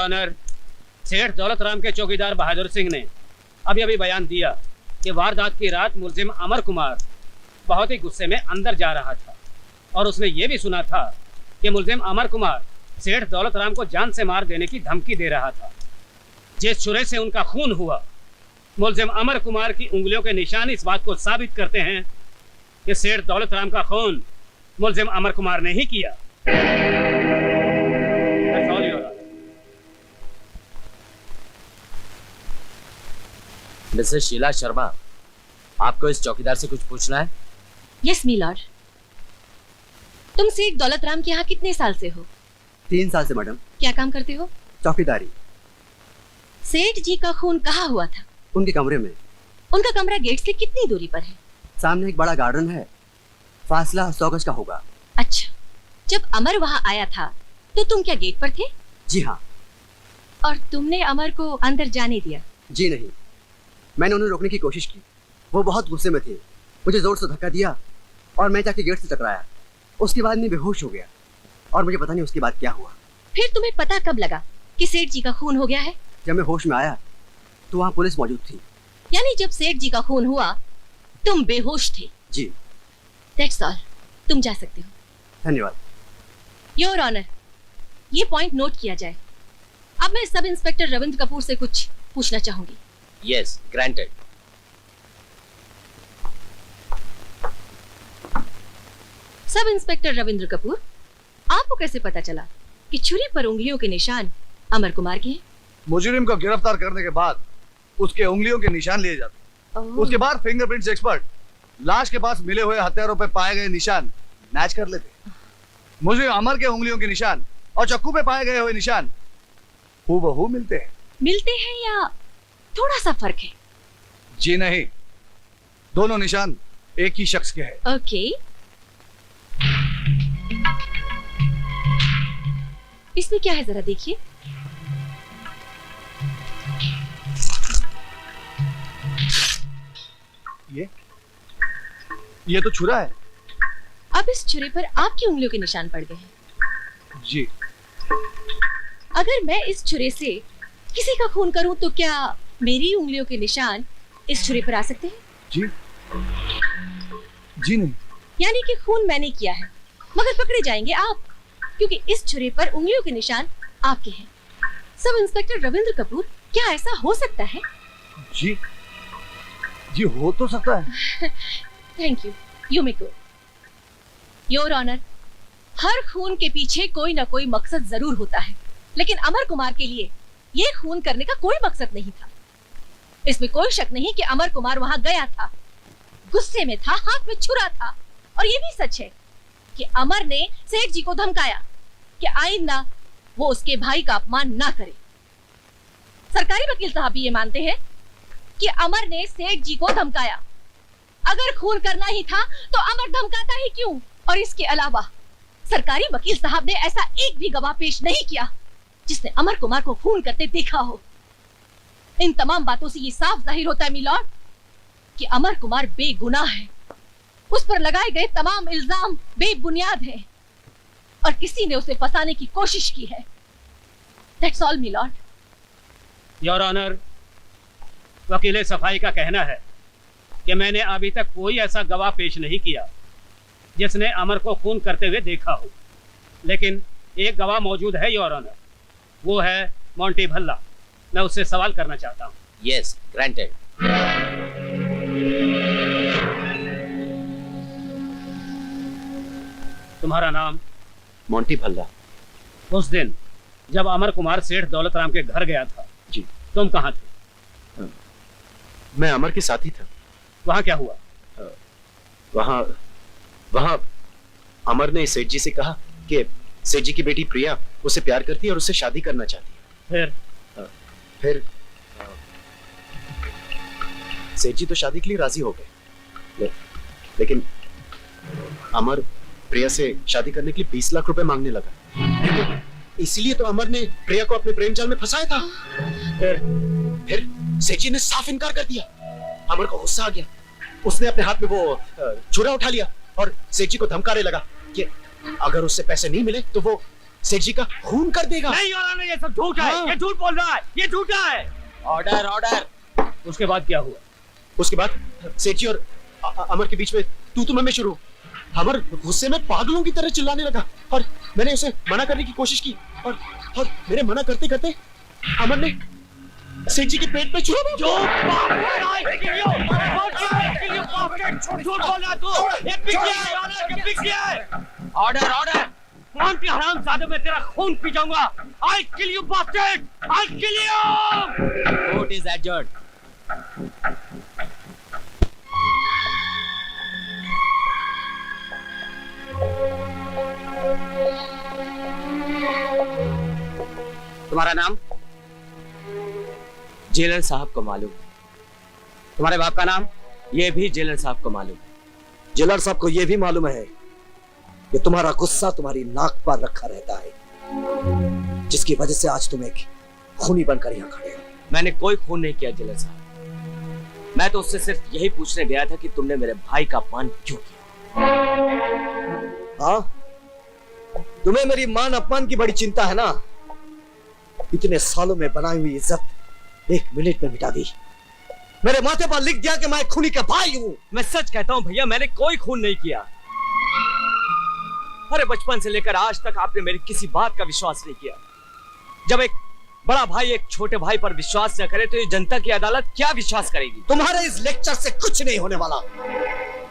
Honour, सेठ दौलत राम के चौकीदार बहादुर सिंह ने अभी अभी बयान दिया कि वारदात की रात मुलजिम अमर कुमार बहुत ही गुस्से में अंदर जा रहा था और उसने ये भी सुना था कि मुलजिम अमर कुमार सेठ दौलत राम को जान से मार देने की धमकी दे रहा था। जिस छुरे से उनका खून हुआ, मुलजिम अमर कुमार की उंगलियों के निशान इस बात को साबित करते हैं कि सेठ दौलत राम का खून मुलजिम अमर कुमार ने ही किया। मिसेस शीला शर्मा, आपको इस चौकीदार से कुछ पूछना है? Yes milord. तुम सेठ दौलत राम के यहाँ कितने साल से हो? 3 साल से मैडम। क्या काम करते हो? चौकीदारी। सेठ जी का खून कहाँ हुआ था? उनके कमरे में। उनका कमरा गेट से कितनी दूरी पर है? सामने एक बड़ा गार्डन है, फासला 100 गज का होगा। अच्छा, जब अमर वहाँ आया था तो तुम क्या गेट पर थे? जी हाँ। और तुमने अमर को अंदर जाने दिया? जी नहीं, मैंने उन्हें रोकने की कोशिश की। वो बहुत गुस्से में थे, मुझे जोर से धक्का दिया और मैं जाके गेट से टकराया। उसके बाद मैं बेहोश हो गया और मुझे पता नहीं उसके बाद क्या हुआ। फिर तुम्हें पता कब लगा कि सेठ जी का खून हो गया है? जब मैं होश में आया तो वहाँ पुलिस मौजूद थी। यानी जब सेठ जी का खून हुआ तुम बेहोश थे? जी। दैट्स ऑल, तुम जा सकते हो। धन्यवाद। योर ऑनर, ये पॉइंट नोट किया जाए। अब मैं सब इंस्पेक्टर रविंद्र कपूर से कुछ पूछना चाहूंगी। Yes, granted. Sub inspector Ravindra Kapoor, आपको कैसे पता चला कि छुरी पर उंगलियों के निशान अमर कुमार के हैं? मुजरिम को गिरफ्तार करने के बाद उसके उंगलियों के निशान लिए जाते। उसके बाद फिंगरप्रिंट्स एक्सपर्ट लाश के पास मिले हुए हथियारों पर पाए गए निशान मैच कर लेते। मुजरिम अमर के उंगलियों के निशान और चाकू पे पाए गए हुए निशान हूबहू मिलते हैं। मिलते हैं या थोड़ा सा फर्क है? जी नहीं, दोनों निशान एक ही शख्स के हैं। ओके। इसमें क्या है जरा देखिए। ये तो छुरा है। अब इस छुरे पर आपकी उंगलियों के निशान पड़ गए हैं। जी। अगर मैं इस छुरे से किसी का खून करूं तो क्या मेरी उंगलियों के निशान इस छुरे पर आ सकते हैं? जी। जी नहीं। यानी कि खून मैंने किया है मगर पकड़े जाएंगे आप, क्योंकि इस छुरे पर उंगलियों के निशान आपके हैं। सब इंस्पेक्टर रविंद्र कपूर, क्या ऐसा हो सकता है? जी जी, हो तो सकता है। Thank you, you may go. Your honour, हर खून के पीछे कोई ना कोई मकसद जरूर होता है, लेकिन अमर कुमार के लिए ये खून करने का कोई मकसद नहीं था। इसमें कोई शक नहीं कि अमर कुमार वहां गया था, गुस्से में था, हाथ में छुरा था। और ये भी सच है कि अमर ने सेठ जी को धमकाया कि आइंदा वो उसके भाई का अपमान ना करे। सरकारी वकील साहब भी ये मानते हैं कि अमर ने सेठ जी को धमकाया। अगर खून करना ही था तो अमर धमकाता ही क्यों? और इसके अलावा सरकारी वकील साहब ने ऐसा एक भी गवाह पेश नहीं किया जिसने अमर कुमार को खून करते देखा हो। इन तमाम बातों से ये साफ जाहिर होता है मिलॉर्ड कि अमर कुमार बेगुनाह है। उस पर लगाए गए तमाम इल्जाम बेबुनियाद हैं और किसी ने उसे फंसाने की कोशिश की है। That's all milord. Your honour, वकील सफाई का कहना है कि मैंने अभी तक कोई ऐसा गवाह पेश नहीं किया जिसने अमर को खून करते हुए देखा हो, लेकिन एक गवाह मौजूद है योर ऑनर, वो है मोंटी भल्ला। मैं उससे सवाल करना चाहता हूँ। Yes, granted. तुम्हारा नाम? मोंटी भल्ला। उस दिन जब अमर कुमार सेठ दौलत राम के घर गया था, जी, तुम कहाँ थे? मैं अमर के साथ ही था। वहाँ क्या हुआ? वहाँ अमर ने सेठ जी से कहा कि सेठ जी की बेटी प्रिया उसे प्यार करती है और उससे शादी करना चाहती है। फिर सेठ जी तो शादी के लिए राजी हो गए, लेकिन अमर प्रिया से शादी करने के लिए 20 लाख रुपए मांगने लगा। इसीलिए तो अमर ने प्रिया को अपने प्रेम जाल में फंसाया था। फिर सेठ जी ने साफ इनकार कर दिया। अमर को गुस्सा आ गया, उसने अपने हाथ में वो छुरा उठा लिया और सेठ जी को धमकाने लगा कि अगर उससे पैसे नहीं मिले तो वो सेठ जी का खून कर देगा। नहीं योर ऑनर, ये सब झूठ है। हाँ। ये झूठ बोल रहा है, ये झूठा है। Order order. उसके बाद क्या हुआ? उसके बाद सेठ जी और अमर के बीच में तू मैं शुरू। अमर गुस्से में पागलों की तरह चिल्लाने लगा और मैंने उसे मना करने की कोशिश की और मेरे मना करते करते अमर ने सेठ जी के पेट पे छुआ। झूठ बोल रहा तू। ये पिछले है योर ऑनर, ये पिछले है। Order order. कौन की हरामजादे में तेरा खून पी जाऊंगा। I'll kill you bastard! I'll kill you! Court is adjourned. तुम्हारा नाम? जेलर साहब को मालूम। तुम्हारे बाप का नाम? ये भी जेलर साहब को मालूम। जेलर साहब को यह भी मालूम है कि तुम्हारा गुस्सा तुम्हारी नाक पर रखा रहता है, जिसकी वजह से आज तुम एक खूनी बनकर यहाँ खड़े हो। मैंने कोई खून नहीं किया जेलर साहब। मैं तो उससे सिर्फ यही पूछने गया था कि तुमने मेरे भाई का अपमान क्यों किया। हाँ, तुम्हें मेरी मान अपमान की बड़ी चिंता है ना। इतने सालों में बनाई हुई इज्जत एक मिनट में मिटा दी। मेरे माथे पर लिख दिया कि मैं खूनी का भाई हूं। मैं सच कहता हूं भैया, मैंने कोई खून नहीं किया। अरे बचपन से लेकर आज तक आपने मेरी किसी बात का विश्वास नहीं किया। जब एक बड़ा भाई एक छोटे भाई पर विश्वास न करे तो ये जनता की अदालत क्या विश्वास करेगी? तुम्हारे इस लेक्चर से कुछ नहीं होने वाला।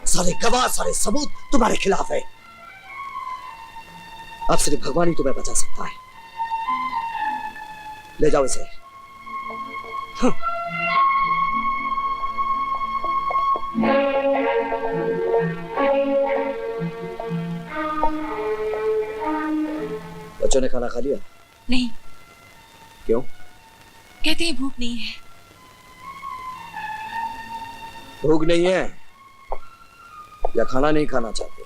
सारे गवाह, सारे सबूत तुम्हारे खिलाफ है। अब सिर्फ भगवान ही तुम्हें बचा सकता है। ले जाओ इसे। बच्चों ने खाना खा लिया? नहीं। क्यों? कहते हैं भूख नहीं है। भूख नहीं है या खाना नहीं खाना चाहते?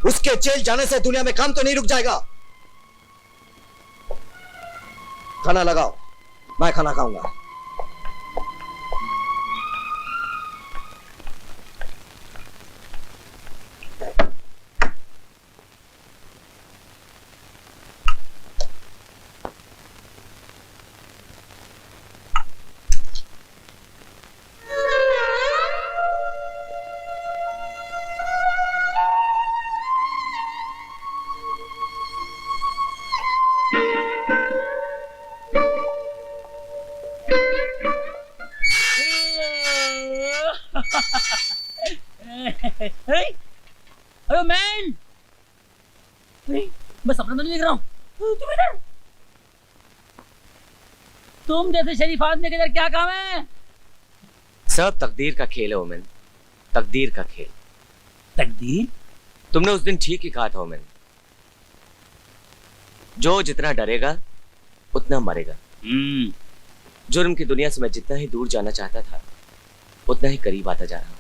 उसके जेल जाने से दुनिया में काम तो नहीं रुक जाएगा। खाना लगाओ, मैं खाना खाऊंगा। अरे मैन, मैं सपना तो नहीं देख रहा हूँ। तुम जैसे शरीफ आदमी के इधर क्या काम है? सब तकदीर का खेल है ओमेन, तकदीर का खेल। तकदीर? तुमने उस दिन ठीक ही कहा था ओमेन, जो जितना डरेगा उतना मरेगा। जुर्म की दुनिया से मैं जितना ही दूर जाना चाहता था उतना ही करीब आता जा रहा हूं।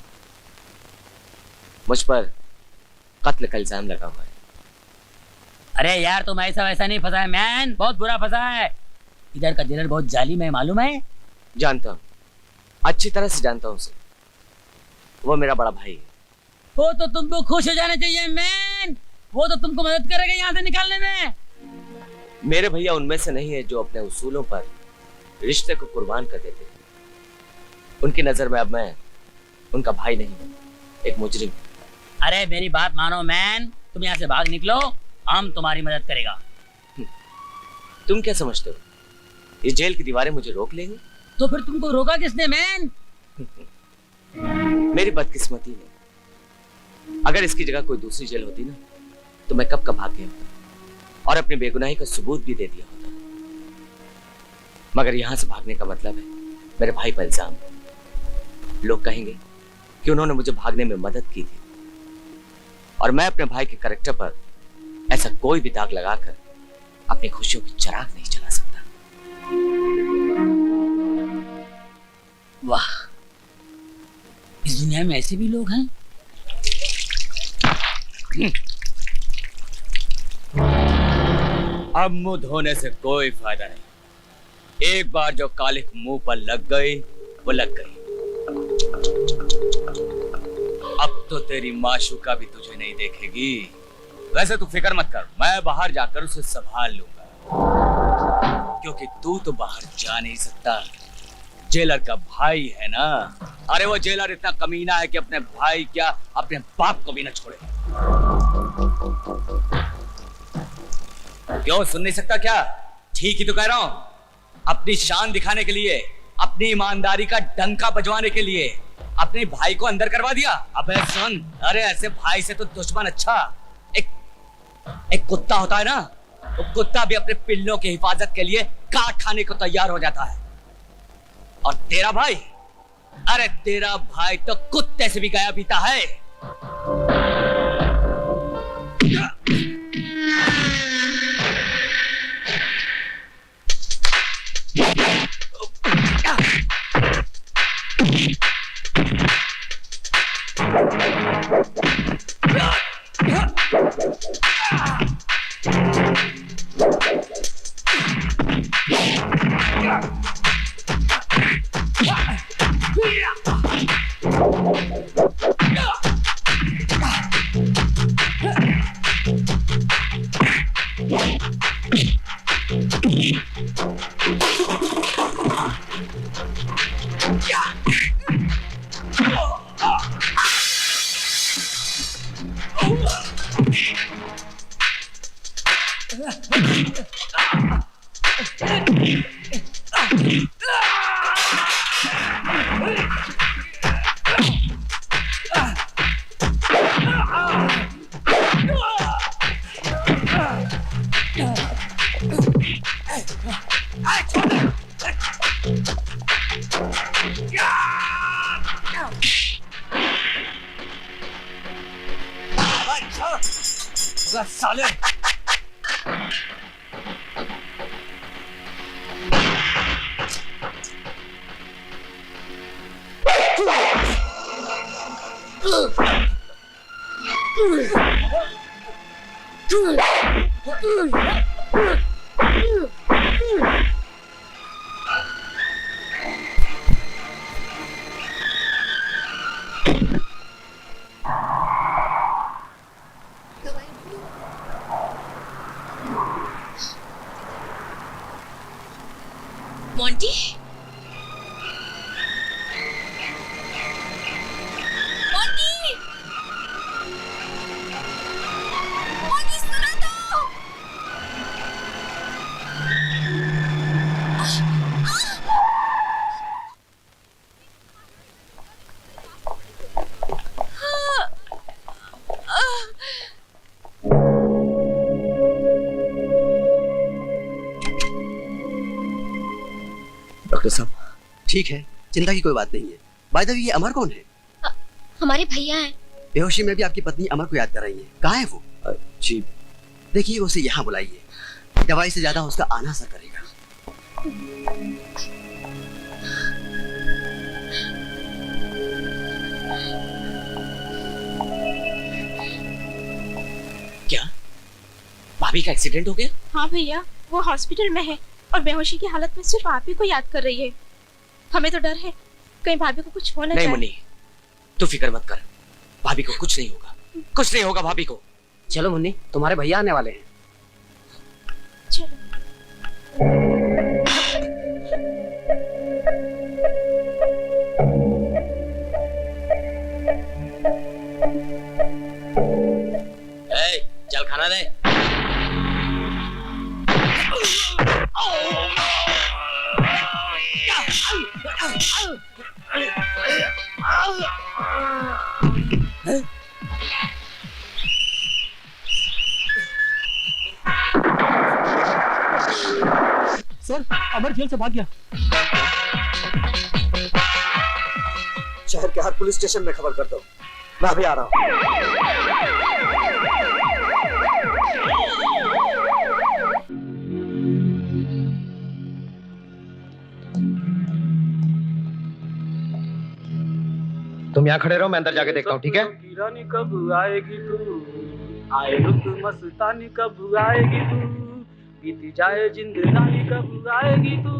मुझ पर कत्ल का इल्जाम लगा हुआ है। अरे यार, तुम ऐसा वैसा नहीं फंसा है मैन, बहुत बुरा फंसा है। इधर का जेलर बहुत जालिम है, मालूम है? जानता हूं, अच्छी तरह से जानता हूं उसे। वो मेरा बड़ा भाई है। वो तो तुमको खुश हो जाना चाहिए मैन, वो तो तुमको मदद करेगा यहाँ से निकालने में। मेरे भैया उनमें से नहीं है जो अपने उसूलों पर रिश्ते को कुर्बान कर देते। उनकी नजर में अब मैं उनका भाई नहीं, एक मुजरिम। अरे मेरी बात मानो मैन, तुम यहाँ से भाग निकलो, हम तुम्हारी मदद करेगा। तुम क्या समझते हो ये जेल की दीवारें मुझे रोक लेंगी? तो फिर तुमको रोका किसने मैन? मेरी बदकिस्मती है। अगर इसकी जगह कोई दूसरी जेल होती ना तो मैं कब का भाग गया होता और अपनी बेगुनाही का सबूत भी दे दिया होता। मगर यहां से भागने का मतलब है मेरे भाई पर इल्जाम। लोग कहेंगे कि उन्होंने मुझे भागने में मदद की थी और मैं अपने भाई के कैरेक्टर पर ऐसा कोई भी दाग लगाकर अपनी खुशियों की चिराग नहीं जला सकता। वाह, इस दुनिया में ऐसे भी लोग हैं। अब मुंह धोने से कोई फायदा नहीं। एक बार जो कालिक मुंह पर लग गई वो लग गई। अब तो तेरी माशूका भी तुझे नहीं देखेगी। वैसे तू फिक्र मत कर, मैं बाहर जाकर उसे संभाल लूंगा, क्योंकि तू तो बाहर जा नहीं सकता। जेलर का भाई है ना। अरे वो जेलर इतना कमीना है कि अपने भाई क्या अपने बाप को भी न छोड़े। क्यों सुन नहीं सकता क्या? ठीक ही तो कह रहा हूं। अपनी शान दिखाने के लिए, अपनी ईमानदारी का डंका बजवाने के लिए अपने भाई को अंदर करवा दिया। अबे सुन, अरे ऐसे भाई से तो दुश्मन अच्छा। एक कुत्ता होता है ना, वो कुत्ता भी अपने पिल्लों की हिफाजत के लिए काट खाने को तैयार हो जाता है। और तेरा भाई, अरे तेरा भाई तो कुत्ते से भी गया बीता है। साले मोंटी, मोंटी, मोंटी सुनो तो। डॉक्टर साहब, ठीक है, चिंता की कोई बात नहीं है। बाय द वे, ये अमर कौन है? हमारे भैया हैं। बेहोशी में भी आपकी पत्नी अमर को याद कर रही है। कहाँ है वो? जी, देखिए उसे यहाँ बुलाइए। दवाई से ज्यादा उसका आना असर करेगा। क्या भाभी का एक्सीडेंट हो गया? हाँ भैया, वो हॉस्पिटल में है और बेहोशी की हालत में सिर्फ आप ही को याद कर रही है। हमें तो डर है कहीं भाभी को कुछ हो ना नहीं जाए। मुन्नी, तू फिक्र मत कर, भाभी को कुछ नहीं होगा, कुछ नहीं होगा भाभी को। चलो मुन्नी, तुम्हारे भैया आने वाले हैं। चलो। चल खाना दे। सर, अमर जेल से भाग गया। शहर के हर पुलिस स्टेशन में खबर कर दो, मैं अभी आ रहा हूँ। तुम यहाँ खड़े रहो, मैं अंदर जाके देखता हूँ, ठीक है? रानी कब आएगी तू, आए रुत मस्तानी कब आएगी तू, बीती जाए जिंदगानी कब आएगी तू।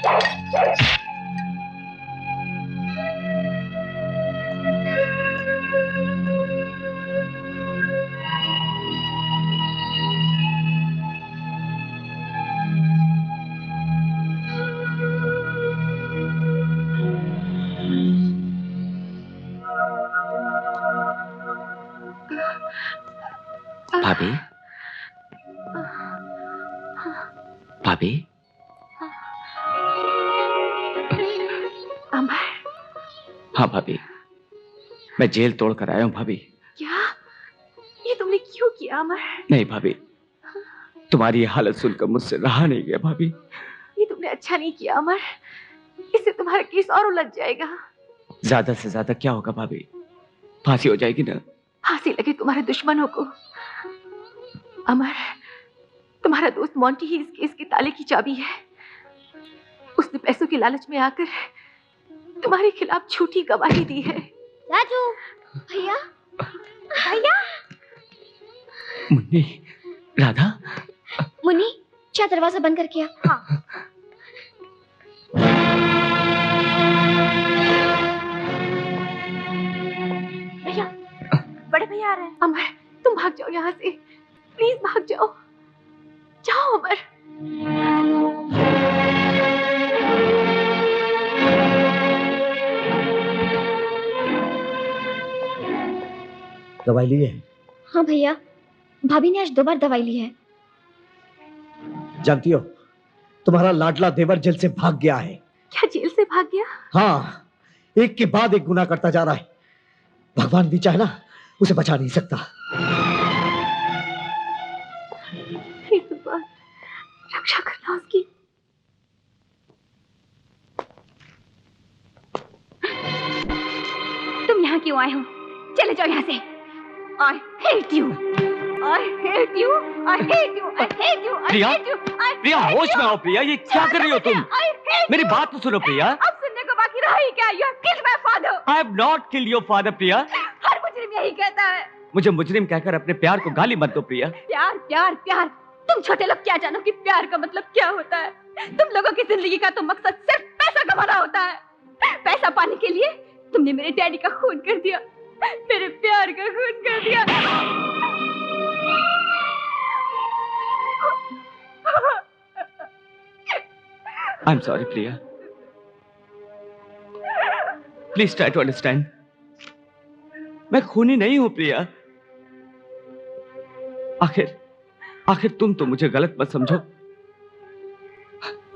भाभी, भाभी, अमर, हाँ भाभी, मैं जेल तोड़ कर आया हूँ भाभी। क्या ये तुमने क्यों किया अमर? नहीं भाभी, तुम्हारी ये हालत सुनकर मुझसे रहा नहीं गया भाभी। ये तुमने अच्छा नहीं किया अमर, इससे तुम्हारा केस और उलझ जाएगा। ज्यादा से ज्यादा क्या होगा भाभी? फांसी हो जाएगी ना? फांसी लगे तुम्हारे दुश्मनों को। अमर, तुम्हारा दोस्त मॉन्टी ही इस केस की ताले की चाबी है। उसने पैसों के लालच में आकर तुम्हारे खिलाफ झूठी गवाही दी है। राजू, भैया, भैया। मुन्नी, राधा। मुन्नी, क्या दरवाजा बंद करके आ? हाँ। भैया, बड़े भैया आ रहे हैं। अमर, तुम भाग जाओ यहाँ से, प्लीज भाग जाओ। जाओ अमर। दवाई ली है? हाँ भैया, भाभी ने आज 2 बार दवाई ली है। जानती हो, तुम्हारा लाडला देवर जेल से भाग गया है। क्या जेल से भाग गया? हाँ, एक के बाद एक गुनाह करता जा रहा है। भगवान भी चाहे ना, उसे बचा नहीं सकता। रक्षा करना उसकी। तुम यहाँ क्यों आए हो? चले जाओ यहाँ से। I hate you. I hate you. I hate you. I hate you. I Priya, hate you. प्रिया होश में आओ प्रिया, ये क्या कर रही हो तुम? मेरी बात तो सुनो प्रिया। अब सुनने को बाकी रहा ही क्या? You have killed my father. I have not killed your father प्रिया। हर मुजरिम यही कहता है। मुझे मुजरिम कहकर अपने प्यार को गाली मत दो प्रिया। प्यार, प्यार, प्यार। तुम छोटे लोग क्या जानो कि प्यार का मतलब क्या होता है? तुम लोगों की जिंदगी का तो मकसद सिर्फ पैसा कमाना होता है। पैसा पाने के लिए तुमने मेरे डैडी का खून कर दिया, मेरे प्यार का खून कर दिया। I'm sorry Priya. Please try to understand। मैं खूनी नहीं हूं प्रिया। आखिर तुम तो मुझे गलत मत समझो।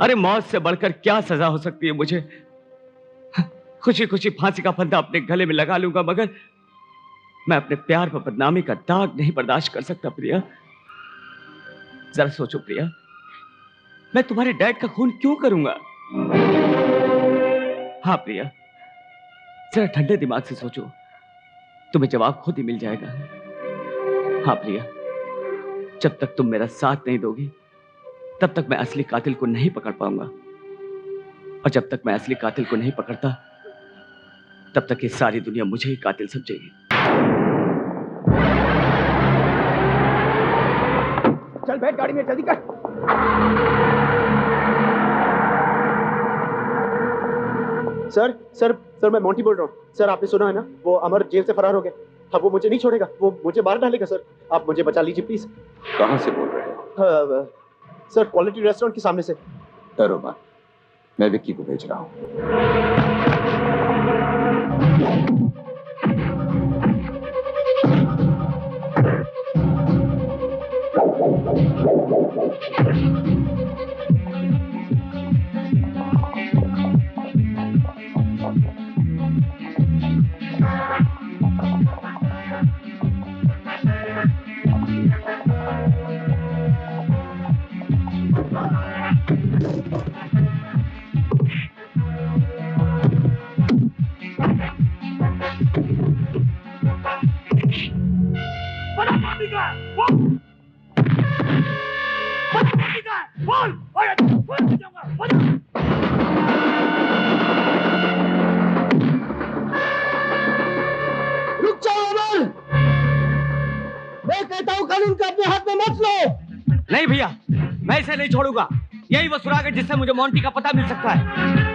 अरे मौत से बढ़कर क्या सजा हो सकती है मुझे? खुशी खुशी फांसी का फंदा अपने गले में लगा लूंगा, मगर मैं अपने प्यार पर बदनामी का दाग नहीं बर्दाश्त कर सकता प्रिया। जरा सोचो प्रिया, मैं तुम्हारे डैड का खून क्यों करूंगा? हाँ प्रिया, जरा ठंडे दिमाग से सोचो, तुम्हें जवाब खुद ही मिल जाएगा। हाँ प्रिया, जब तक तुम मेरा साथ नहीं दोगी तब तक मैं असली कातिल को नहीं पकड़ पाऊंगा, और जब तक मैं असली कातिल को नहीं पकड़ता तब तक ये सारी दुनिया मुझे ही कातिल समझेगी। चल बैठ गाड़ी में, जल्दी कर। सर मैं मोंटी बोल रहा हूँ। सर आपने सुना है ना, वो अमर जेल से फरार हो गया। अब वो मुझे नहीं छोड़ेगा, वो मुझे मार डालेगा। सर आप मुझे बचा लीजिए प्लीज। कहाँ से बोल रहे हो? सर क्वालिटी रेस्टोरेंट के सामने से। डरो मत, मैं विक्की को भेज रहा हूँ। रुक जाओ अमर, मैं कहता हूं कानून को अपने हाथ में मत लो। नहीं भैया, मैं इसे नहीं छोड़ूंगा। यही वो सुराग है जिससे मुझे मोंटी का पता मिल सकता है।